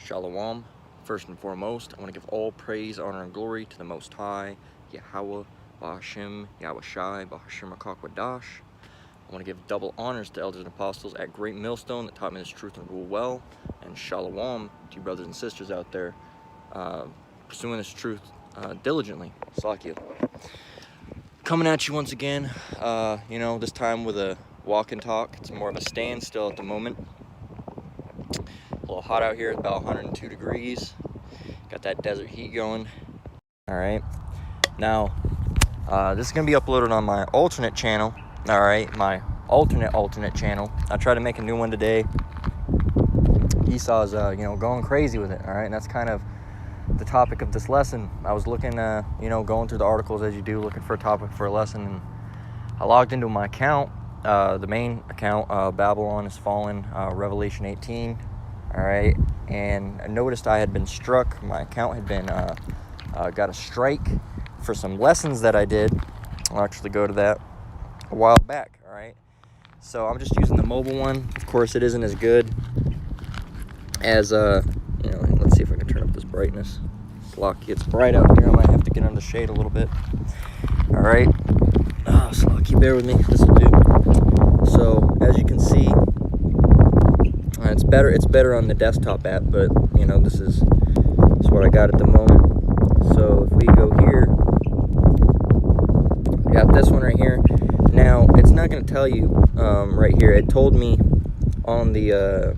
Shalom. First and foremost, I want to give all praise, honor, and glory to the Most High, Yahweh, Bahashim, Yahweh Shai, Bahashim Akakwadash. I want to give double honors to elders and apostles at Great Millstone that taught me this truth and rule well. And Shalom to you brothers and sisters out there pursuing this truth diligently. Salakia. Coming at you once again, this time with a walk and talk. It's more of a standstill at the moment. A little hot out here, about 102 degrees. Got that desert heat going. All right. Now, this is going to be uploaded on my alternate channel. All right, my alternate channel. I tried to make a new one today. Esau's, going crazy with it. All right, and that's kind of the topic of this lesson. I was looking, going through the articles as you do, looking for a topic for a lesson, and I logged into my account, the main account, Babylon is Fallen, Revelation 18. All right, and I noticed I had been struck. My account had been got a strike for some lessons that I did. I'll actually go to that a while back. All right, so I'm just using the mobile one. Of course, it isn't as good as let's see if I can turn up this brightness. It's lucky it's bright out here. I might have to get under the shade a little bit. All right, Slocky, bear with me. This will do. So as you can see, it's better on the desktop app, but this is what I got at the moment. So if we go here, we got this one right here. Now it's not going to tell you right here. It told me on the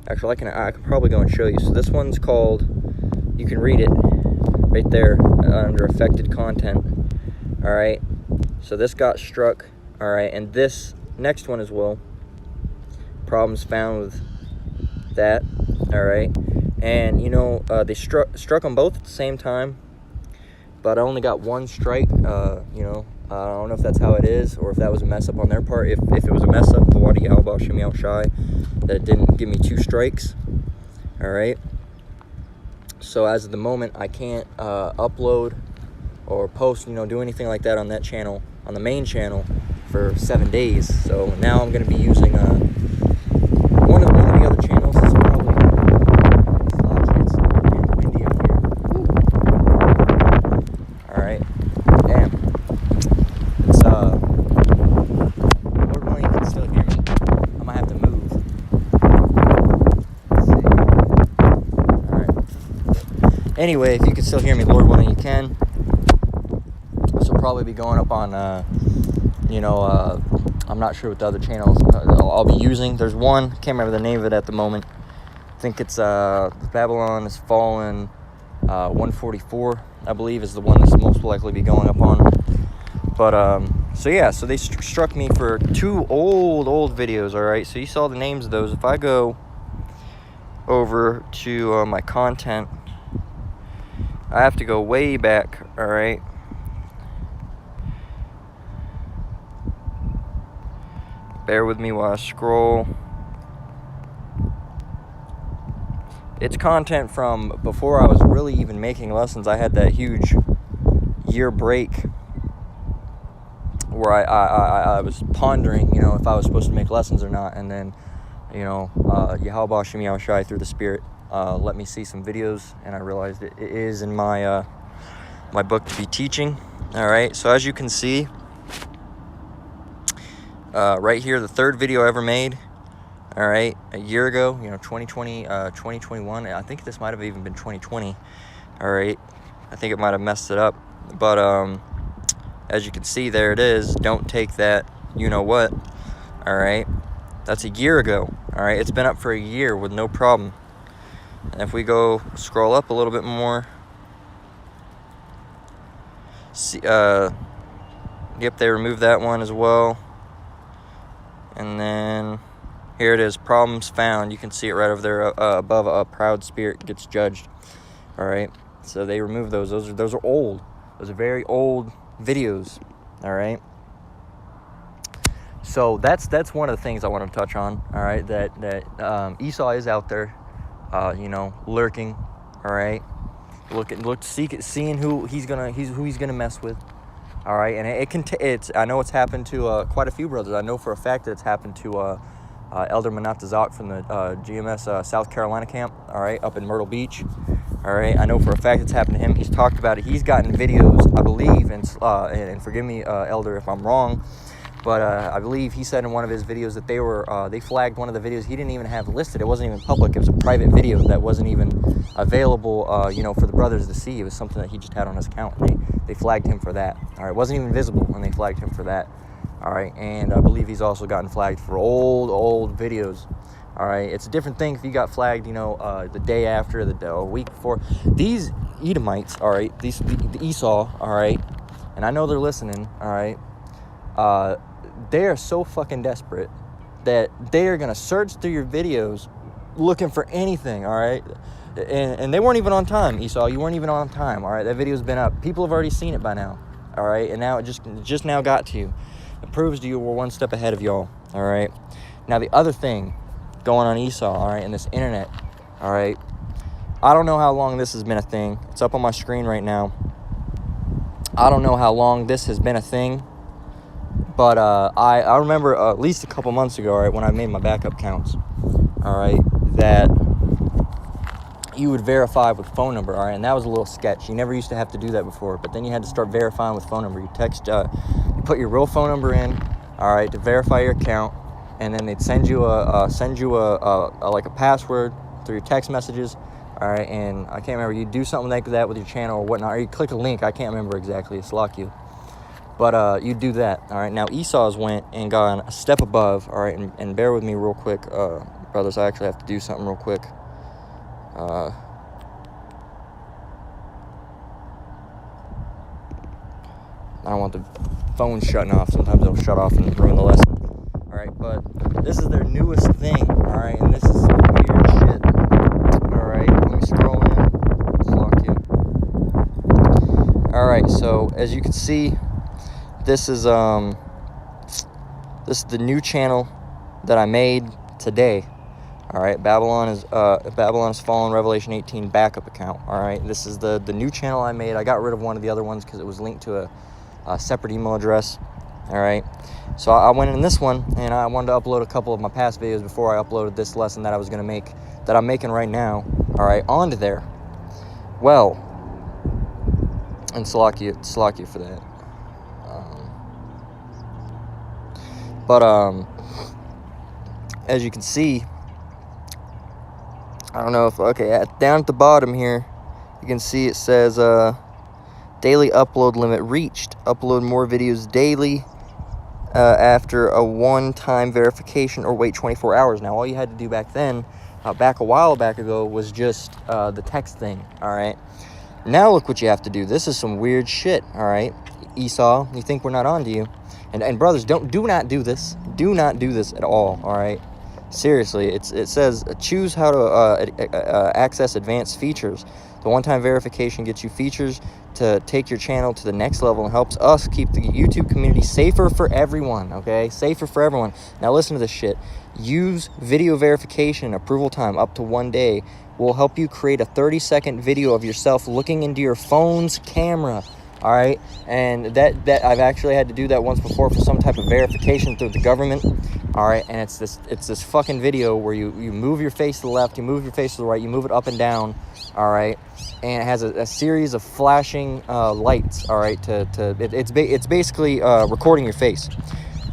actually I can probably go and show you. So this one's called, you can read it right there under affected content. All right, so this got struck. All right, and this next one as well, problems found with that. All right, and they struck them both at the same time, but I only got one strike. I don't know if that's how it is, or if that was a mess up on their part. If it was a mess up, the Wadi Yalba Shemi Shy, that it didn't give me 2 strikes. All right, so as of the moment, I can't upload or post, do anything like that on that channel, on the main channel, for 7 days. So now I'm going to be using one of the other channels. It's probably it's windy out here. All right, damn. It's Lord willing, you can still hear me. I might have to move. Let's see. All right. Anyway, if you can still hear me, Lord willing, you can. This will probably be going up on I'm not sure what the other channels I'll be using. There's one, can't remember the name of it at the moment. I think it's Babylon is Fallen 144, I believe, is the one that's most likely be going up on. But so they struck me for 2 old videos. All right, so you saw the names of those. If I go over to my content, I have to go way back. All right, bear with me while I scroll. It's content from before I was really even making lessons. I had that huge year break where I was pondering, if I was supposed to make lessons or not. And then, Yahweh Shemi Shai through the Spirit let me see some videos, and I realized it is in my my book to be teaching. All right, so as you can see, right here, the 3rd video I ever made, all right, a year ago, 2020, 2021, I think this might have even been 2020, all right, I think it might have messed it up, but, as you can see, there it is, don't take that, what, all right, that's a year ago, all right, it's been up for a year with no problem. And if we go scroll up a little bit more, see, yep, they removed that one as well. And then here it is, problems found. You can see it right over there above. A proud spirit gets judged. All right, so they removed those. Those are old. Those are very old videos. All right. So that's one of the things I want to touch on. All right, that Esau is out there, lurking. All right, seeing who he's gonna mess with. All right, and I know it's happened to quite a few brothers. I know for a fact that it's happened to Elder Manatazak from the GMS South Carolina camp, all right, up in Myrtle Beach. All right, I know for a fact it's happened to him. He's talked about it. He's gotten videos, I believe, and forgive me, Elder, if I'm wrong, but I believe he said in one of his videos that they flagged one of the videos he didn't even have listed. It wasn't even public. It was a private video that wasn't even available, for the brothers to see. It was something that he just had on his account. They flagged him for that. All right, it wasn't even visible, and they flagged him for that. All right, and I believe he's also gotten flagged for old videos. All right, it's a different thing if you got flagged, the day after, a week before. These Edomites, all right, the Esau, all right, and I know they're listening, all right, they are so fucking desperate that they are going to search through your videos looking for anything, all right, and they weren't even on time, Esau, you weren't even on time, all right, that video's been up. People have already seen it by now, all right, and now it just now got to you. It proves to you we're one step ahead of y'all, all right. Now, the other thing going on Esau, all right, and this internet, all right, I don't know how long this has been a thing. It's up on my screen right now. I don't know how long this has been a thing, but I remember at least a couple months ago, all right, when I made my backup counts, all right, that you would verify with phone number, all right, and that was a little sketch. You never used to have to do that before, but then you had to start verifying with phone number. You put your real phone number in, all right, to verify your account. And then they'd send you a password through your text messages, all right. And I can't remember, you do something like that with your channel or whatnot, or you click a link. I can't remember exactly. It's lock you, but you do that, all right. Now Esau's went and gone a step above, all right. And bear with me real quick, brothers. I actually have to do something real quick. I don't want the phone shutting off. Sometimes it'll shut off and ruin the lesson. All right, but this is their newest thing, all right, and this is weird shit. All right, let me scroll in. Let's lock you. All right, so as you can see, this is the new channel that I made today. All right, Babylon is Fallen Revelation 18 backup account. All right, this is the new channel I made. I got rid of one of the other ones because it was linked to a separate email address. All right, so I went in this one and I wanted to upload a couple of my past videos before I uploaded this lesson that I was going to make, that I'm making right now, all right, onto there. Well, and slack you for that. As you can see, I don't know if, okay, down at the bottom here, you can see it says daily upload limit reached. Upload more videos daily after a one-time verification or wait 24 hours. Now, all you had to do back then, back a while back ago, was just the text thing, all right? Now look what you have to do. This is some weird shit, all right? Esau, you think we're not on to you. And brothers, do not do this. Do not do this at all, all right? Seriously, it says choose how to access advanced features. The one-time verification gets you features to take your channel to the next level and helps us keep the YouTube community safer for everyone, okay? Safer for everyone. Now listen to this shit. Use video verification approval time up to 1 day. Will help you create a 30-second video of yourself looking into your phone's camera. All right, and that I've actually had to do that once before for some type of verification through the government. All right, and it's this fucking video where you move your face to the left, you move your face to the right, you move it up and down. All right, and it has a series of flashing lights. All right, it's basically recording your face.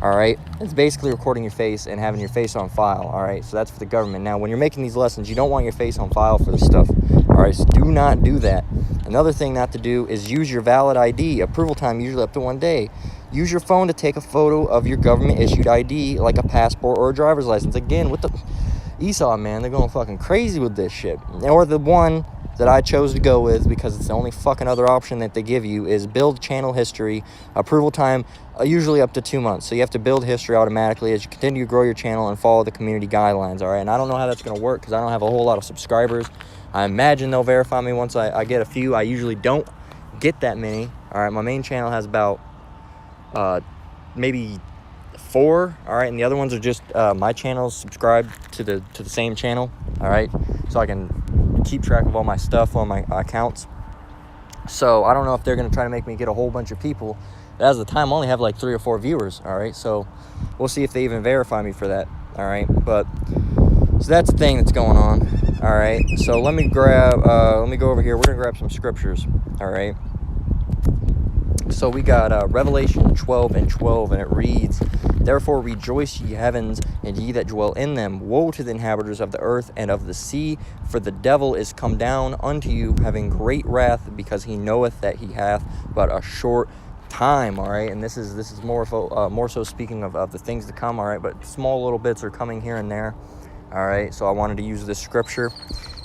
All right, it's basically recording your face and having your face on file. All right, so that's for the government. Now, when you're making these lessons, you don't want your face on file for this stuff. All right, so do not do that. Another thing not to do is use your valid ID. Approval time usually up to 1 day. Use your phone to take a photo of your government-issued ID, like a passport or a driver's license. Again, with the Esau, man, they're going fucking crazy with this shit. Or the one that I chose to go with, because it's the only fucking other option that they give you, is build channel history. Approval time usually up to 2 months. So you have to build history automatically as you continue to grow your channel and follow the community guidelines. All right, and I don't know how that's going to work because I don't have a whole lot of subscribers. I imagine they'll verify me once I get a few. I usually don't get that many. All right, my main channel has about maybe 4. All right, and the other ones are just my channels subscribed to the same channel. All right, so I can keep track of all my stuff on my accounts. So I don't know if they're going to try to make me get a whole bunch of people. As of the time, I only have like 3 or 4 viewers. All right, so we'll see if they even verify me for that. all right? But so that's the thing that's going on, all right? So let me go over here. We're going to grab some scriptures, all right? So we got Revelation 12:12, and it reads, "Therefore rejoice, ye heavens, and ye that dwell in them. Woe to the inhabitants of the earth and of the sea, for the devil is come down unto you, having great wrath, because he knoweth that he hath but a short time." All right, and this is more so speaking of the things to come. All right, but small little bits are coming here and there. All right, so I wanted to use this scripture.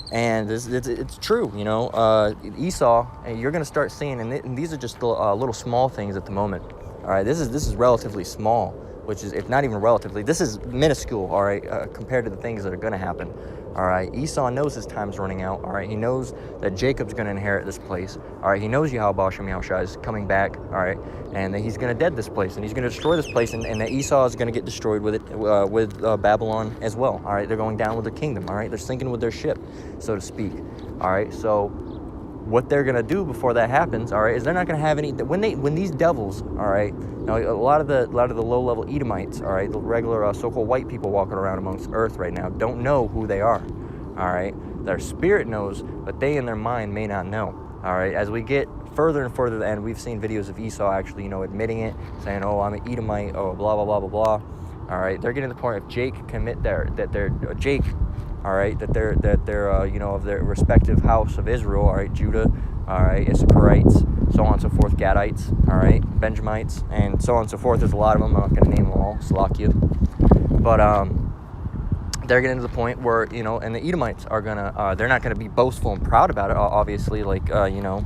And it's true, you know, Esau, and you're going to start seeing, and these are just little small things at the moment, all right? This is relatively small, which is, if not even relatively, this is minuscule, all right, compared to the things that are going to happen, all right? Esau knows his time's running out, all right? He knows that Jacob's going to inherit this place, all right? He knows Yahweh Shem Yahushua is coming back, all right? And that he's going to dead this place, and he's going to destroy this place, and that Esau is going to get destroyed with it, with Babylon as well, all right? They're going down with their kingdom, all right? They're sinking with their ship, so to speak, all right? So what they're going to do before that happens, all right, is they're not going to have any, when these devils, all right, now a lot of the low-level Edomites, all right, the regular so-called white people walking around amongst earth right now don't know who they are, all right? Their spirit knows, but they in their mind may not know, all right? As we get further and further, and we've seen videos of Esau actually, you know, admitting it, saying, oh, I'm an Edomite, oh, blah, blah, blah, blah, blah, all right? They're getting to the point of Jake commit Jake, all right, that they're you know, of their respective house of Israel, all right, Judah, all right, Issacharites, so on and so forth, Gadites, all right, Benjamites, and so on and so forth. There's a lot of them. I'm not going to name them all, Slakia. But they're getting to the point where, you know, and the Edomites are gonna, they're not going to be boastful and proud about it, obviously, like, you know,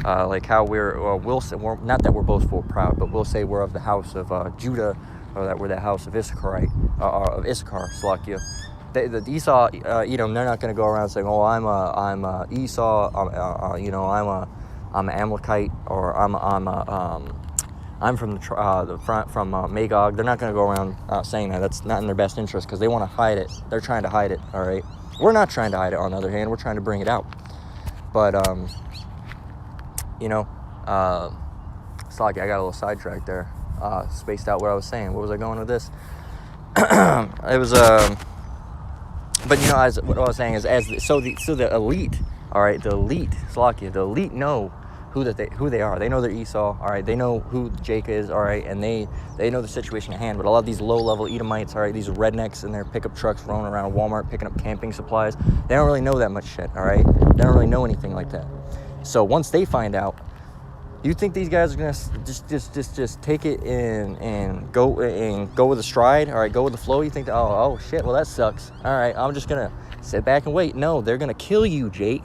like how we'll say, not that we're boastful or proud, but we'll say we're of the house of Judah, or that we're the house of Issachar, Slakia. The Esau, Edom, they're not going to go around saying, "Oh, I'm Esau, you know, I'm an Amalekite, or I'm from the front from Magog." They're not going to go around saying that. That's not in their best interest, because they want to hide it. They're trying to hide it. All right, we're not trying to hide it. On the other hand, we're trying to bring it out. But you know, sorry, I got a little sidetracked there. Spaced out what I was saying. Where was I going with this? It was But you know, what I was saying is, the elite, all right, the elite, Slakia, the elite know who they are. They know they're Esau, all right. They know who Jake is, all right, and they know the situation at hand. But a lot of these low-level Edomites, all right, these rednecks in their pickup trucks rolling around Walmart picking up camping supplies, they don't really know that much shit, all right. They don't really know anything like that. So once they find out, you think these guys are gonna just take it and go with the stride, all right, go with the flow? You think that, oh shit, well that sucks. All right, I'm just gonna sit back and wait. No, they're gonna kill you, Jake.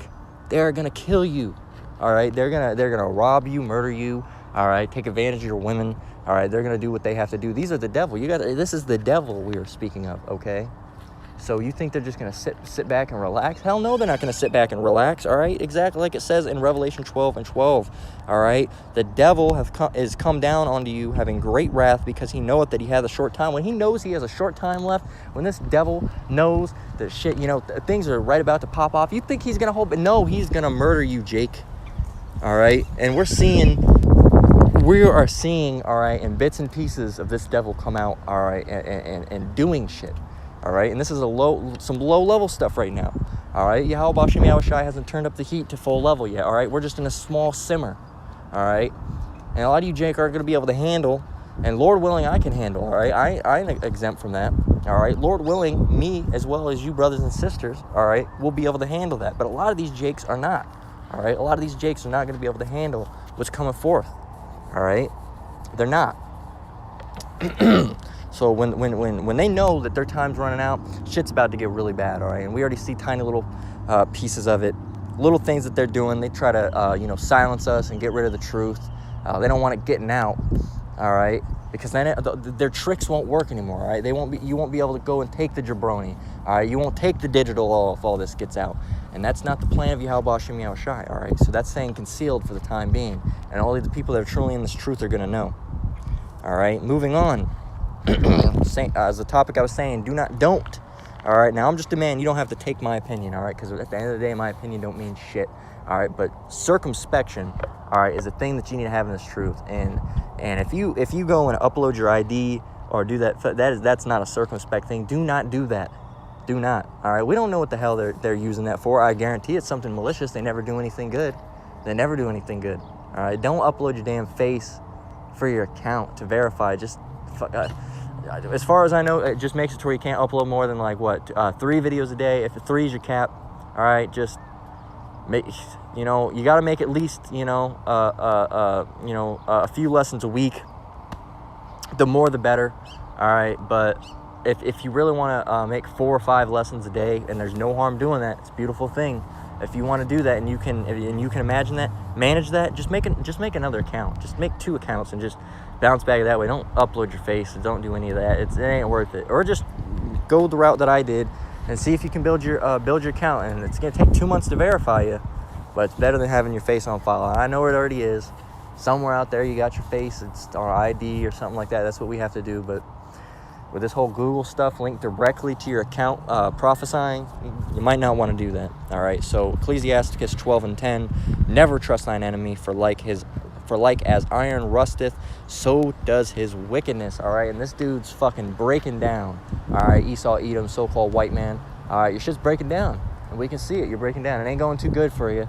They're gonna kill you. All right, they're gonna rob you, murder you. All right, take advantage of your women. All right, they're gonna do what they have to do. These are the devil. This is the devil we are speaking of. Okay. So you think they're just going to sit back and relax? Hell no, they're not going to sit back and relax, all right? Exactly like it says in Revelation 12:12, all right? The devil is come down onto you, having great wrath, because he knoweth that he has a short time. When he knows he has a short time left, when this devil knows that shit, you know, things are right about to pop off, you think he's going to hold, but no, he's going to murder you, Jake, all right? And we are seeing, all right, in bits and pieces of this devil come out, all right, and doing shit. All right, and this is some low-level stuff right now. All right, Yahweh Shem Yahushua hasn't turned up the heat to full level yet. All right, we're just in a small simmer. All right, and a lot of you, Jake, aren't going to be able to handle, and Lord willing, I can handle. All right, I'm exempt from that. All right, Lord willing, me as well as you brothers and sisters, all right, will be able to handle that. But a lot of these Jakes are not. All right, a lot of these Jakes are not going to be able to handle what's coming forth. All right, they're not. So when they know that their time's running out, shit's about to get really bad, all right? And we already see tiny little pieces of it, little things that they're doing. They try to, you know, silence us and get rid of the truth. They don't want it getting out, all right? Because then their tricks won't work anymore, all right? You won't be able to go and take the jabroni, all right? You won't take the digital if all this gets out. And that's not the plan of Yahweh Shem Yahushua, all right? So that's saying concealed for the time being. And only the people that are truly in this truth are going to know, all right? Moving on. As the topic I was saying, don't. All right, now I'm just a man. You don't have to take my opinion, all right? Because at the end of the day, my opinion don't mean shit, all right? But circumspection, all right, is a thing that you need to have in this truth. And if you go and upload your ID, or do that. That's not a circumspect thing. Do not do that. Do not. All right. We don't know what the hell they're using that for. I guarantee it's something malicious. They never do anything good. They never do anything good. All right. Don't upload your damn face for your account to verify. Just as far as I know, it just makes it to where you can't upload more than like 3 videos a day. If 3 is your cap, all right, just make, you got to make at least, a few lessons a week. The more, the better. All right. But if you really want to make 4 or 5 lessons a day, and there's no harm doing that, it's a beautiful thing. If you want to do that and you can imagine that, manage that, just make another account. Just make 2 accounts and just bounce back that way. Don't upload your face and don't do any of that. It ain't worth it. Or just go the route that I did and see if you can build your account. And it's gonna take 2 months to verify you, but it's better than having your face on file. I know it already is. Somewhere out there you got your face, it's our ID or something like that. That's what we have to do. But with this whole Google stuff linked directly to your account, prophesying, you might not want to do that. All right. So Ecclesiasticus 12:10, never trust thine enemy, for like as iron rusteth, so does his wickedness. All right. And this dude's fucking breaking down. All right. Esau, Edom, so-called white man. All right. Your shit's breaking down, and we can see it. You're breaking down. It ain't going too good for you.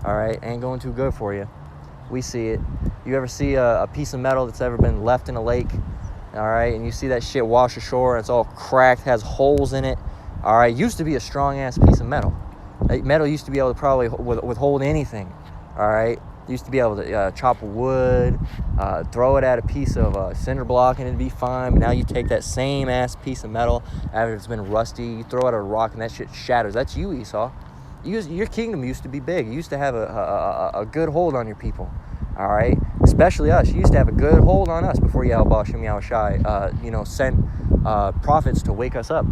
All right. Ain't going too good for you. We see it. You ever see a piece of metal that's ever been left in a lake? All right, and you see that shit wash ashore, and it's all cracked, has holes in it. All right, used to be a strong-ass piece of metal. That metal used to be able to probably withhold anything. All right, used to be able to chop wood, throw it at a piece of cinder block, and it'd be fine. But now you take that same-ass piece of metal after it's been rusty, you throw it at a rock, and that shit shatters. That's you, Esau. Your kingdom used to be big. You used to have a good hold on your people. All right, especially us. You used to have a good hold on us before Yahweh Shem Yahushai, sent prophets to wake us up.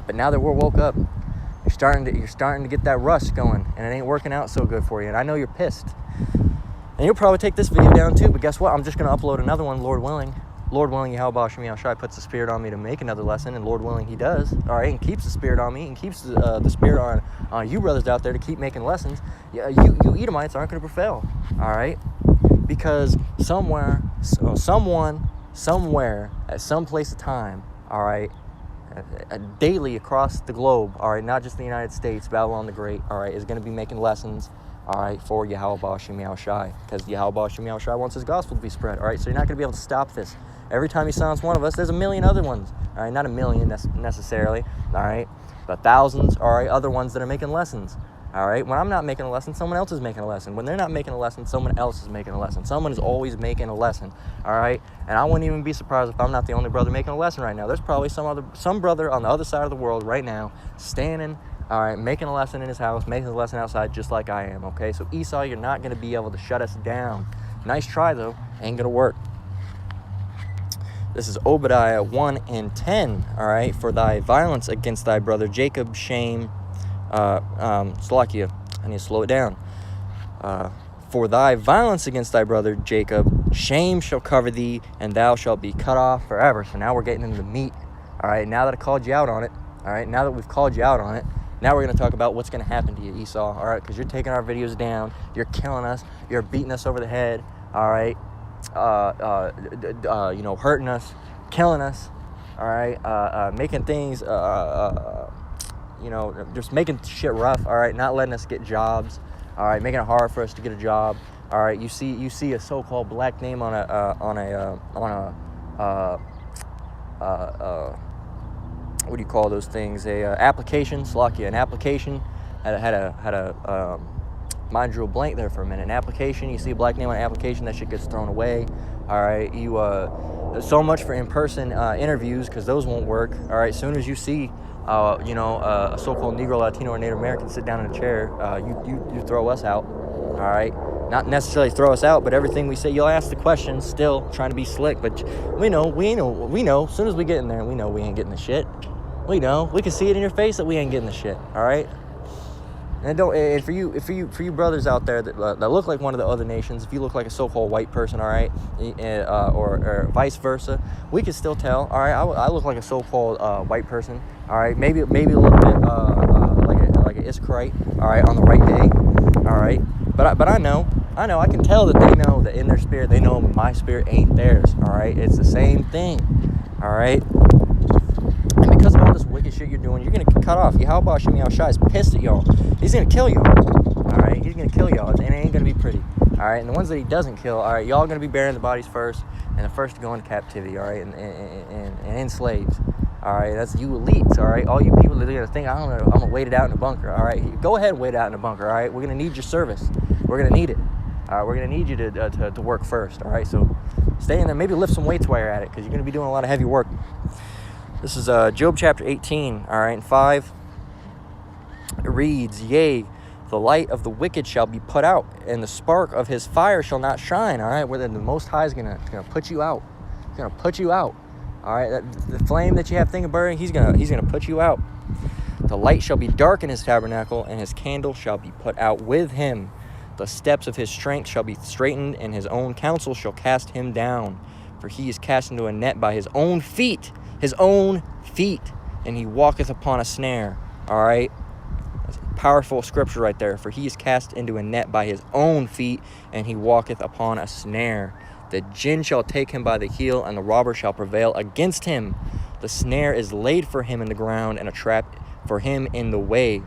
But now that we're woke up, you're starting to get that rust going, and it ain't working out so good for you. And I know you're pissed. And you'll probably take this video down too. But guess what? I'm just gonna upload another one, Lord willing. Lord willing, Yahweh Shem Yahushai puts the spirit on me to make another lesson, and Lord willing, He does. All right, and keeps the spirit on me, and keeps the spirit on you brothers out there to keep making lessons. Yeah, you Edomites aren't going to prevail. All right, because someone, somewhere, at some place of time, all right, daily across the globe, all right, not just the United States, Babylon the Great, all right, is going to be making lessons. All right, for Yahweh Shem Yahushai, because Yahweh Shem Yahushai wants His gospel to be spread. All right, so you're not going to be able to stop this. Every time you silence one of us, there's a million other ones. All right, not a million necessarily. All right, but thousands. All right, other ones that are making lessons. All right, when I'm not making a lesson, someone else is making a lesson. When they're not making a lesson, someone else is making a lesson. Someone is always making a lesson. All right, and I wouldn't even be surprised if I'm not the only brother making a lesson right now. There's probably some brother on the other side of the world right now standing. All right, making a lesson in his house, making a lesson outside just like I am, okay? So Esau, you're not going to be able to shut us down. Nice try, though. Ain't going to work. This is Obadiah 1:10, all right? For thy violence against thy brother Jacob, shame, Slovakia. I need to slow it down. For thy violence against thy brother Jacob, shame shall cover thee, and thou shalt be cut off forever. So now we're getting into the meat, all right? Now that I called you out on it, all right? Now that we've called you out on it, now we're going to talk about what's going to happen to you, Esau, all right? Because you're taking our videos down. You're killing us. You're beating us over the head, all right? Hurting us, killing us, all right? Making things, just making shit rough, all right? Not letting us get jobs, all right? Making it hard for us to get a job, all right? You see a so-called black name on a what do you call those things? Application, Slovakia, an application. Had a mind drew a blank there for a minute. An application, you see a black name on an application, that shit gets thrown away. All right, so much for in-person interviews, because those won't work. All right, as soon as you see, a so-called Negro, Latino, or Native American sit down in a chair, you throw us out. All right, not necessarily throw us out, but everything we say, you'll ask the questions, still trying to be slick, but we know. As soon as we get in there, we know we ain't getting the shit. We know. We can see it in your face that we ain't getting the shit. All right. And for you brothers out there that look like one of the other nations, if you look like a so-called white person, all right, or vice versa, we can still tell. All right. I look like a so-called white person. All right. Maybe a little bit like an Israelite. All right. On the right day. All right. But I know. I know, I can tell that they know that in their spirit, they know my spirit ain't theirs, all right? It's the same thing, all right? And because of all this wicked shit you're doing, you're going to get cut off. Yahweh Shem Yahushua is pissed at y'all. He's going to kill y'all, all right? He's going to kill y'all, and it ain't going to be pretty, all right? And the ones that he doesn't kill, all right, y'all going to be burying the bodies first, and the first to go into captivity, all right, and enslaved. All right, that's you elites, all right? All you people that are going to think, I don't know, I'm going to wait it out in the bunker, all right? Go ahead and wait it out in the bunker, all right? We're going to need your service. We're going to need it. We're going to need you to work first, all right? So stay in there. Maybe lift some weights while you're at it, because you're going to be doing a lot of heavy work. This is Job chapter 18, all right? And 5, it reads, Yea, the light of the wicked shall be put out, and the spark of his fire shall not shine, all right? Where the Most High is going to put you out. He's going to put you out. All right, the flame that you have thinking burning, he's gonna put you out. The light shall be dark in his tabernacle, and his candle shall be put out with him. The steps of his strength shall be straightened, and his own counsel shall cast him down. For he is cast into a net by his own feet, and he walketh upon a snare. All right, that's powerful scripture right there. For he is cast into a net by his own feet, and he walketh upon a snare. The jinn shall take him by the heel, and the robber shall prevail against him. The snare is laid for him in the ground, and a trap for him in the way.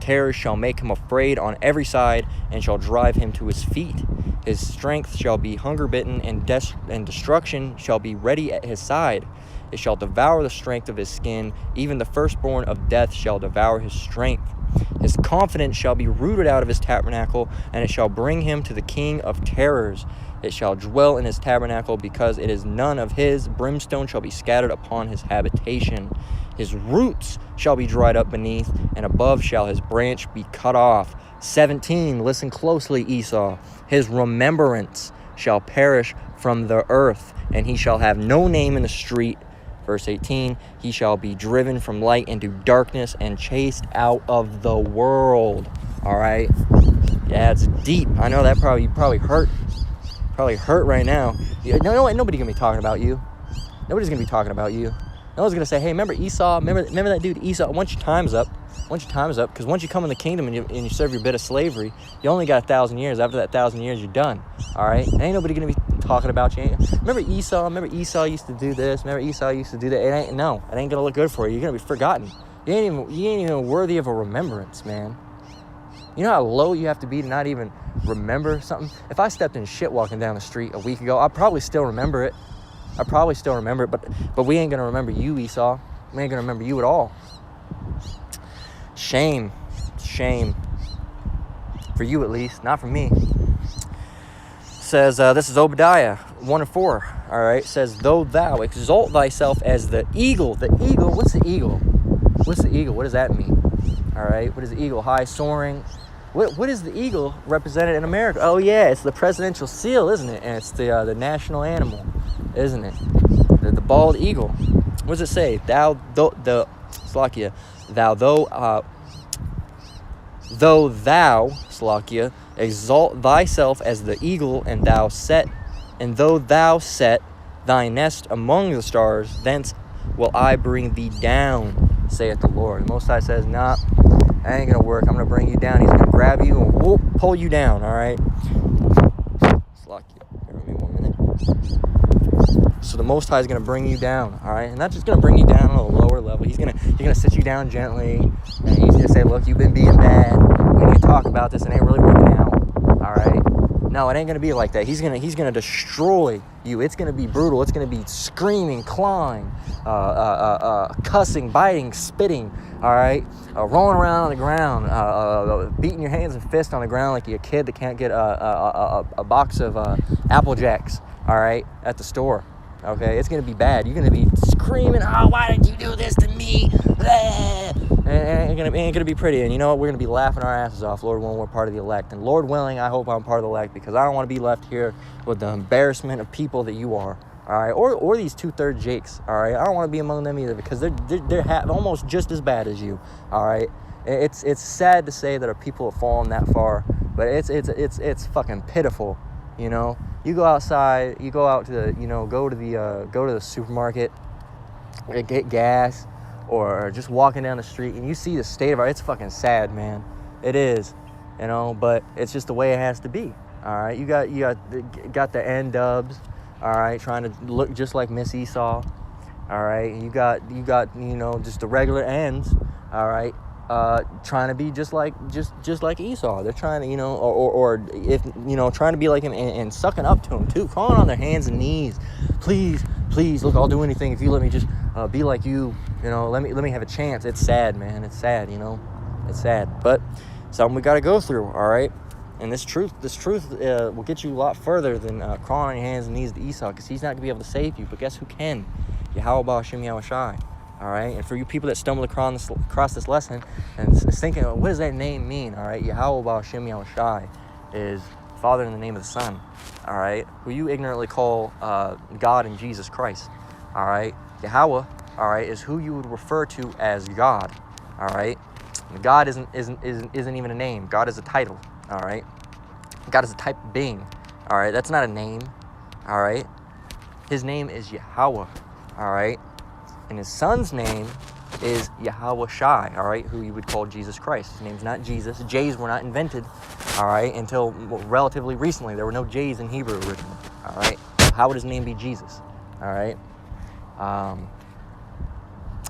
Terror shall make him afraid on every side, and shall drive him to his feet. His strength shall be hunger-bitten, and destruction shall be ready at his side. It shall devour the strength of his skin. Even the firstborn of death shall devour his strength. His confidence shall be rooted out of his tabernacle, and it shall bring him to the king of terrors. It shall dwell in his tabernacle, because it is none of his. Brimstone shall be scattered upon his habitation. His roots shall be dried up beneath, and above shall his branch be cut off. 17, listen closely, Esau. His remembrance shall perish from the earth, and he shall have no name in the street. Verse 18, he shall be driven from light into darkness and chased out of the world. All right? Yeah, it's deep. I know that probably hurt. Probably hurt right now. Nobody's going to be talking about you. Nobody's going to be talking about you. No one's going to say, hey, remember Esau? Remember that dude Esau? Once your time's up, because once you come in the kingdom and you serve your bit of slavery, you only got 1,000 years. After that 1,000 years, you're done. All right? And ain't nobody going to be talking about you. Remember Esau? Remember Esau used to do this? Remember Esau used to do that? It ain't going to look good for you. You're going to be forgotten. You ain't even worthy of a remembrance, man. You know how low you have to be to not even remember something? If I stepped in shit walking down the street a week ago, I'd probably still remember it. But we ain't going to remember you, Esau. We ain't going to remember you at all. Shame. For you at least, not for me. Says, this is Obadiah 1:4. All right, says, though thou exalt thyself as the eagle. The eagle, what's the eagle? What's the eagle? What does that mean? All right, what is the eagle? High, soaring. What is the eagle represented in America? Oh yeah, it's the presidential seal, isn't it? And it's the national animal, isn't it? The bald eagle. What does it say? Though thou, Slakia, exalt thyself as the eagle, and though thou set thy nest among the stars, thence will I bring thee down, saith the Lord. The Most High says, nah, that ain't gonna work. I'm gonna bring you down. He's gonna grab you and whoop, pull you down, all right? Slakia, give me 1 minute. So the Most High is gonna bring you down, all right? And not just gonna bring you down on a lower level. He's gonna sit you down gently, and he's gonna say, look, you've been being bad. We need to talk about this. It ain't really working out, all right? No, it ain't gonna be like that. He's gonna destroy you. It's gonna be brutal. It's gonna be screaming, clawing, cussing, biting, spitting. All right, rolling around on the ground, beating your hands and fists on the ground like you're a kid that can't get a box of Apple Jacks. All right, at the store. Okay, it's gonna be bad. You're gonna be screaming, "Oh, why did you do this to me?" And it ain't gonna be pretty. And you know what? We're gonna be laughing our asses off. Lord willing, we're part of the elect. And Lord willing, I hope I'm part of the elect, because I don't want to be left here with the embarrassment of people that you are. All right, or these 2/3 Jakes. All right, I don't want to be among them either, because they're almost just as bad as you. All right, it's sad to say that our people have fallen that far, but it's fucking pitiful. You know, you go outside, you go out to the, go to the supermarket, get gas, or just walking down the street, and you see the state of our. It's fucking sad, man. It is, but it's just the way it has to be. All right, you got the N dubs. All right, trying to look just like Miss Esau. All right, you got just the regular ends. All right, trying to be just like Esau. They're trying to or if trying to be like him and sucking up to him too, crawling on their hands and knees. Please, look, I'll do anything if you let me just be like you. Let me have a chance. It's sad, man. It's sad. It's sad, but something we got to go through. All right. And this truth will get you a lot further than crawling on your hands and knees to Esau, because he's not going to be able to save you. But guess who can? Yahweh Ba'Shem Yahushai. All right? And for you people that stumble across this lesson and is thinking, what does that name mean? All right? Yahweh Ba'Shem Yahushai is Father in the name of the Son. All right? Who you ignorantly call God and Jesus Christ. All right? Yahweh, all right, is who you would refer to as God. All right? God isn't even a name. God is a title. All right, God is a type of being. All right, that's not a name. All right, his name is Yahweh. All right, and his son's name is Yahweh Shai. All right, who you would call Jesus Christ. His name's not Jesus. J's were not invented. All right, until relatively recently. There were no J's in Hebrew originally. All right, how would his name be Jesus? All right,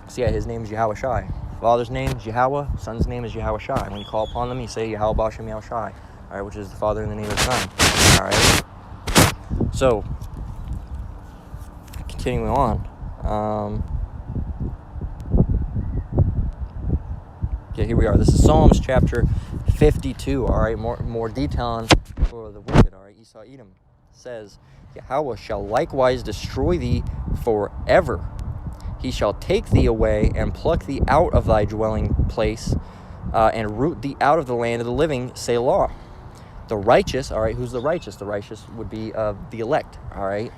so yeah, his name is Yahweh Shai. Father's name is Yahweh, Son's name is Yahweh Shai. When you call upon them, you say Yahweh Ba'Shem Yahushai, all right, which is the Father in the name of the Son. All right. So, continuing on. Okay, here we are. This is Psalms chapter 52. All right, more detail on for the wicked. All right, Esau Edom says, Yahweh shall likewise destroy thee forever. He shall take thee away and pluck thee out of thy dwelling place and root thee out of the land of the living, Selah. The righteous, all right, who's the righteous? The righteous would be the elect, all right?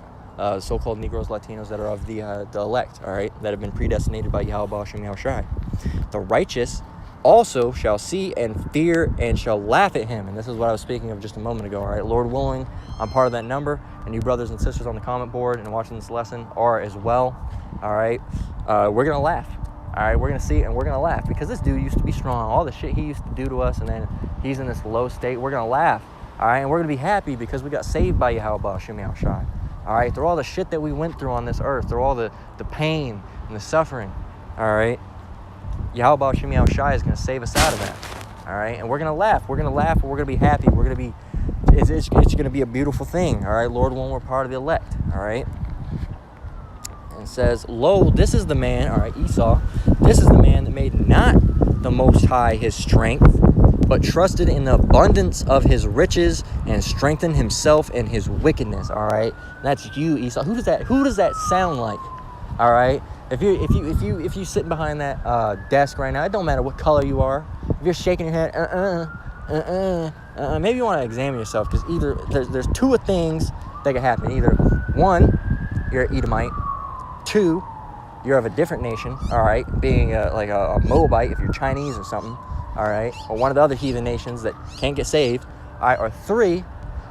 So-called Negroes, Latinos that are of the elect, all right, that have been predestinated by Yahweh Ba'Shem Yahushai. The righteous also shall see and fear and shall laugh at him. And this is what I was speaking of just a moment ago, all right? Lord willing, I'm part of that number, and you brothers and sisters on the comment board and watching this lesson are as well. All right, we're going to laugh. All right, we're going to see it and we're going to laugh because this dude used to be strong. All the shit he used to do to us, and then he's in this low state. We're going to laugh. All right, and we're going to be happy because we got saved by Yahweh Ba'Shem Yahushai. All right, through all the shit that we went through on this earth, through all the pain and the suffering. All right, Yahweh Ba'Shem Yahushai is going to save us out of that. All right, and we're going to laugh. We're going to laugh and we're going to be happy. We're going to be, it's going to be a beautiful thing. All right, Lord willing, we're part of the elect. All right. And says, lo, this is the man, all right, Esau, this is the man that made not the Most High his strength, but trusted in the abundance of his riches and strengthened himself in his wickedness. All right, that's you, Esau. Who does that sound like? All right, if you sitting behind that desk right now, it don't matter what color you are. If you're shaking your head, maybe you want to examine yourself, because either there's two things that could happen. Either one, you're an Edomite. Two, you're of a different nation, all right, being like a Moabite if you're Chinese or something, all right, or one of the other heathen nations that can't get saved, all right, or three,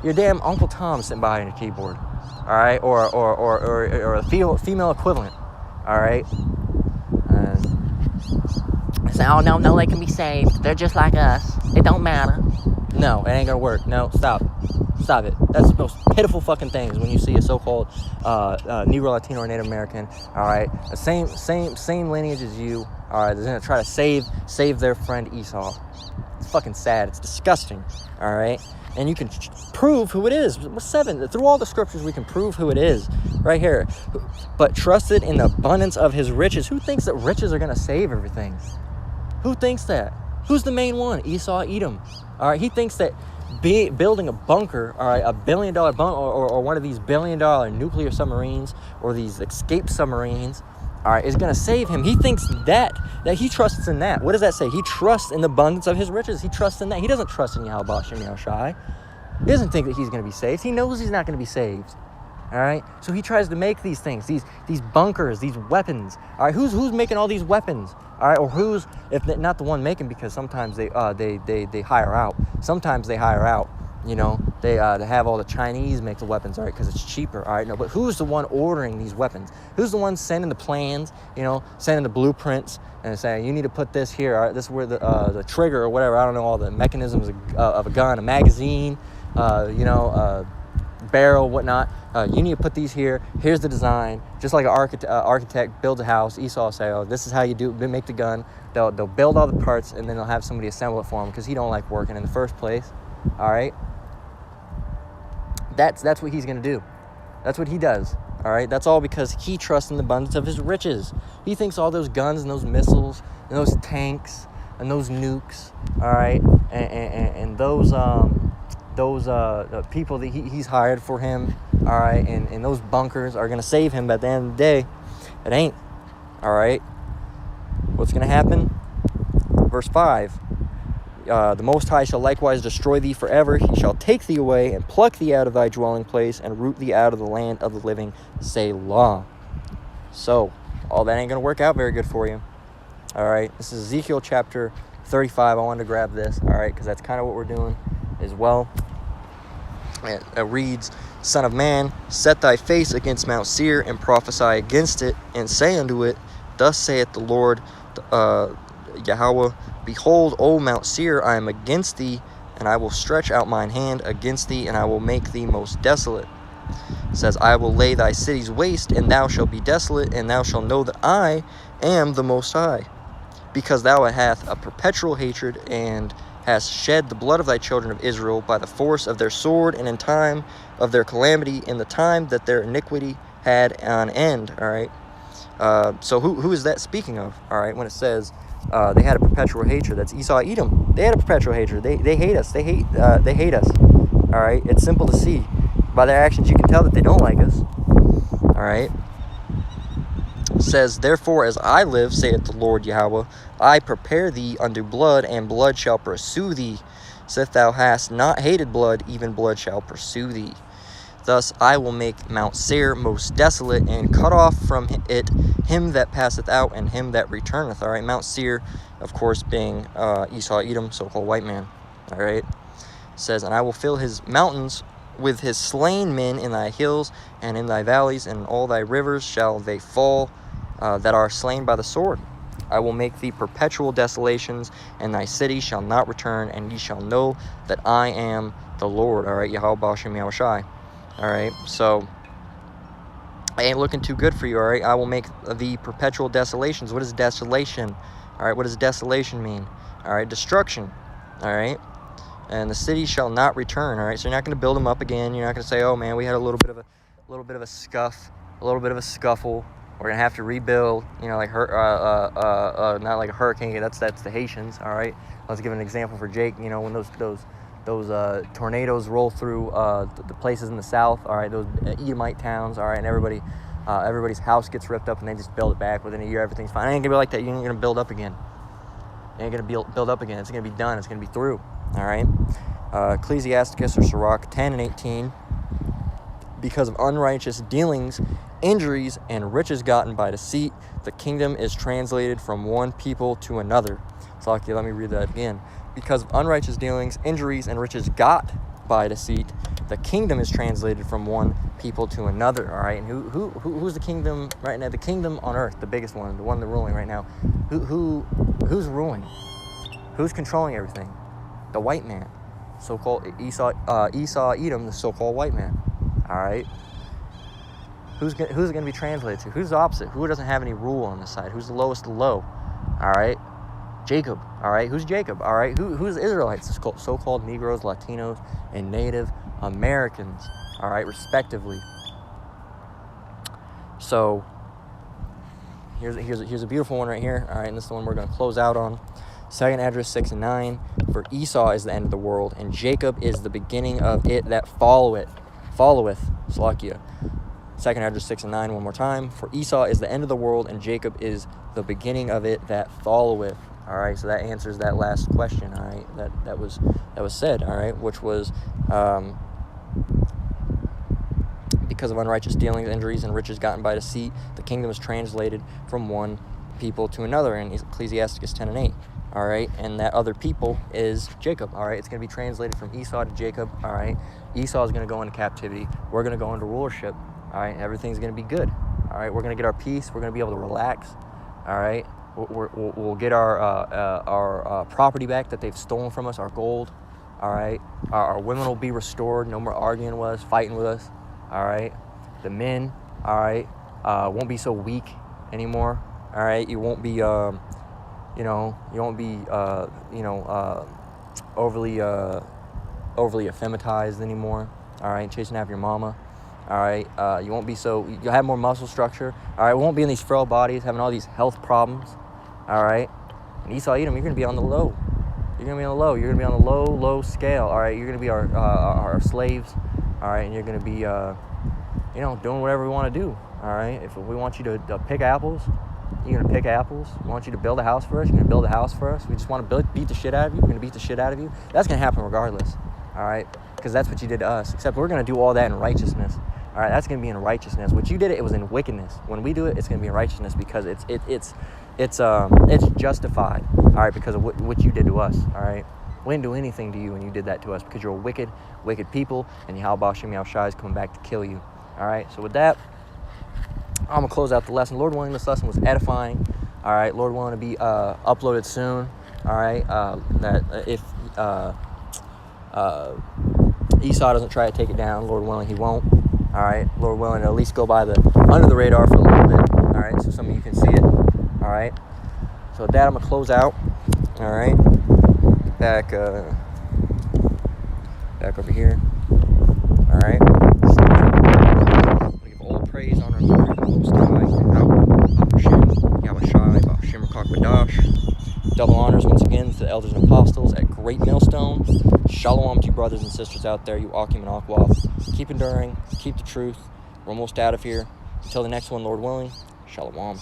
you're damn Uncle Tom sitting behind your keyboard, all right, or a female equivalent, all right, say, oh, no, they can be saved, they're just like us, it don't matter. No, it ain't gonna work. No, stop it. That's the most pitiful fucking things when you see a so-called Negro, Latino, or Native American, all right, the same lineage as you, all right, they're gonna try to save their friend Esau. It's fucking sad. It's disgusting, all right, and you can prove who it is. Through all the scriptures, we can prove who it is right here. But trusted in the abundance of his riches. Who thinks that riches are gonna save everything? Who thinks that? Who's the main one? Esau Edom. All right, he thinks that building a bunker, all right, $1 billion bunker, or one of these $1 billion nuclear submarines or these escape submarines, all right, is going to save him. He thinks that he trusts in that. What does that say? He trusts in the abundance of his riches. He trusts in that. He doesn't trust in Yahweh Ba'Shem Yahushai. He doesn't think that he's going to be saved. He knows he's not going to be saved. All right, so he tries to make these things, these bunkers, these weapons. All right, who's making all these weapons? All right, or who's, if not the one making, because sometimes they hire out. Sometimes they hire out. You know, they have all the Chinese make the weapons, all right, because it's cheaper. All right, no, but who's the one ordering these weapons? Who's the one sending the plans? You know, sending the blueprints and saying you need to put this here. All right, this is where the trigger or whatever. I don't know all the mechanisms of a gun, a magazine. barrel, whatnot. You need to put these here. Here's the design. Just like an architect builds a house, Esau will say, oh, this is how you make the gun. They'll build all the parts, and then they'll have somebody assemble it for him because he don't like working in the first place. All right? That's what he's going to do. That's what he does. All right? That's all because he trusts in the abundance of his riches. He thinks all those guns and those missiles and those tanks and those nukes, all right, and those people that he's hired for him, all right, and those bunkers are going to save him. But at the end of the day, it ain't. All right? What's going to happen? Verse 5. The Most High shall likewise destroy thee forever. He shall take thee away and pluck thee out of thy dwelling place and root thee out of the land of the living. Selah. So, all that ain't going to work out very good for you. All right? This is Ezekiel chapter 35. I wanted to grab this, all right, because that's kind of what we're doing as well. It reads, Son of man, set thy face against Mount Seir and prophesy against it, and say unto it, Thus saith the Lord Yahweh, Behold, O Mount Seir, I am against thee, and I will stretch out mine hand against thee, and I will make thee most desolate. It says, I will lay thy cities waste, and thou shalt be desolate, and thou shalt know that I am the Most High, because thou hast a perpetual hatred, and hast shed the blood of thy children of Israel by the force of their sword, and in time of their calamity, in the time that their iniquity had an end. All right. So who is that speaking of? All right. When it says they had a perpetual hatred, that's Esau, Edom. They had a perpetual hatred. They hate us. They hate us. All right. It's simple to see by their actions. You can tell that they don't like us. All right. It says, Therefore, as I live, saith the Lord Yahweh, I prepare thee unto blood, and blood shall pursue thee. So if thou hast not hated blood, even blood shall pursue thee. Thus I will make Mount Seir most desolate, and cut off from it him that passeth out, and him that returneth. All right, Mount Seir, of course, being Esau, Edom, so-called white man. All right, it says, And I will fill his mountains with his slain men in thy hills, and in thy valleys, and in all thy rivers shall they fall, that are slain by the sword. I will make thee perpetual desolations, and thy city shall not return, and ye shall know that I am the Lord. All right, Yahweh Bashim Yahushai. All right, so I ain't looking too good for you. All right, I will make thee perpetual desolations. What is desolation? All right, what does desolation mean? All right, destruction. All right, and the city shall not return. All right, so you're not going to build them up again. You're not going to say, oh man, we had a little bit of a scuffle. We're gonna have to rebuild, like not like a hurricane. That's the Haitians. All right. Let's give an example for Jake. When those tornadoes roll through the places in the south. All right, those Edomite towns. All right, and everybody's house gets ripped up, and they just build it back within a year. Everything's fine. It ain't gonna be like that. You ain't gonna build up again. It ain't gonna build up again. It's gonna be done. It's gonna be through. All right. Ecclesiasticus or Sirach 10 and 18. Because of unrighteous dealings, injuries, and riches gotten by deceit, the kingdom is translated from one people to another. So let me read that again. Because of unrighteous dealings, injuries, and riches got by deceit, the kingdom is translated from one people to another. All right, and who's the kingdom right now? The kingdom on earth, the biggest one, the one that's ruling right now. Who's ruling? Who's controlling everything? The white man, so-called Esau, Edom, the so-called white man. All right. Who's it going to be translated to? Who's the opposite? Who doesn't have any rule on this side? Who's the lowest of the low? All right. Jacob. All right. Who's Jacob? All right. Who's the Israelites? So-called Negroes, Latinos, and Native Americans. All right, respectively. So here's a beautiful one right here. All right, and this is the one we're going to close out on. Second Address 6 and 9. For Esau is the end of the world, and Jacob is the beginning of it that followeth. Salakia. Second Address 6 and 9 one more time. For Esau is the end of the world, and Jacob is the beginning of it that followeth. All right, so that answers that last question. All right, that was said. All right, which was because of unrighteous dealings, injuries, and riches gotten by deceit, the kingdom is translated from one people to another in Ecclesiasticus 10 and 8. All right, and that other people is Jacob. All right, it's going to be translated from Esau to Jacob. All right, Esau is going to go into captivity. We're going to go into rulership. All right, everything's going to be good. All right, we're going to get our peace. We're going to be able to relax. All right, we'll get our property back that they've stolen from us, our gold. all right? Our women will be restored. No more arguing with us, fighting with us, all right? The men, all right, won't be so weak anymore, all right? You won't be, you won't be, overly effeminized anymore, all right? Chasing after your mama, all right? You won't be so, you'll have more muscle structure, all right? We won't be in these frail bodies, having all these health problems, all right? And Esau, Edom, you're going to be on the low. You're going to be on the low. You're going to be on the low scale, all right? You're going to be our slaves, all right? And you're going to be, doing whatever we want to do, all right? If we want you to pick apples, you're going to pick apples. We want you to build a house for us, you're going to build a house for us. We just want to beat the shit out of you, we're going to beat the shit out of you. That's going to happen regardless, all right? Because that's what you did to us. Except we're going to do all that in righteousness, all right? That's going to be in righteousness. What you did, it was in wickedness. When we do it, it's going to be in righteousness because it's justified, all right, because of what you did to us, all right? We didn't do anything to you when you did that to us because you're a wicked people, and Yahweh Shem Yahushua is coming back to kill you, all right? So with that, I'm going to close out the lesson. Lord willing, this lesson was edifying, all right? Lord willing to be uploaded soon, all right? That if Esau doesn't try to take it down, Lord willing, he won't, all right? Lord willing, to at least go by under the radar for a little bit, all right? So some of you can see it, all right? So with that, I'm going to close out, all right? Back over here, all right? We give all praise, honor, and glory to the Most High, double honors once again to the elders and apostles at Great Millstone. Shalom to you brothers and sisters out there, you Akim and Akwath. Keep enduring, keep the truth. We're almost out of here. Until the next one, Lord willing, Shalom.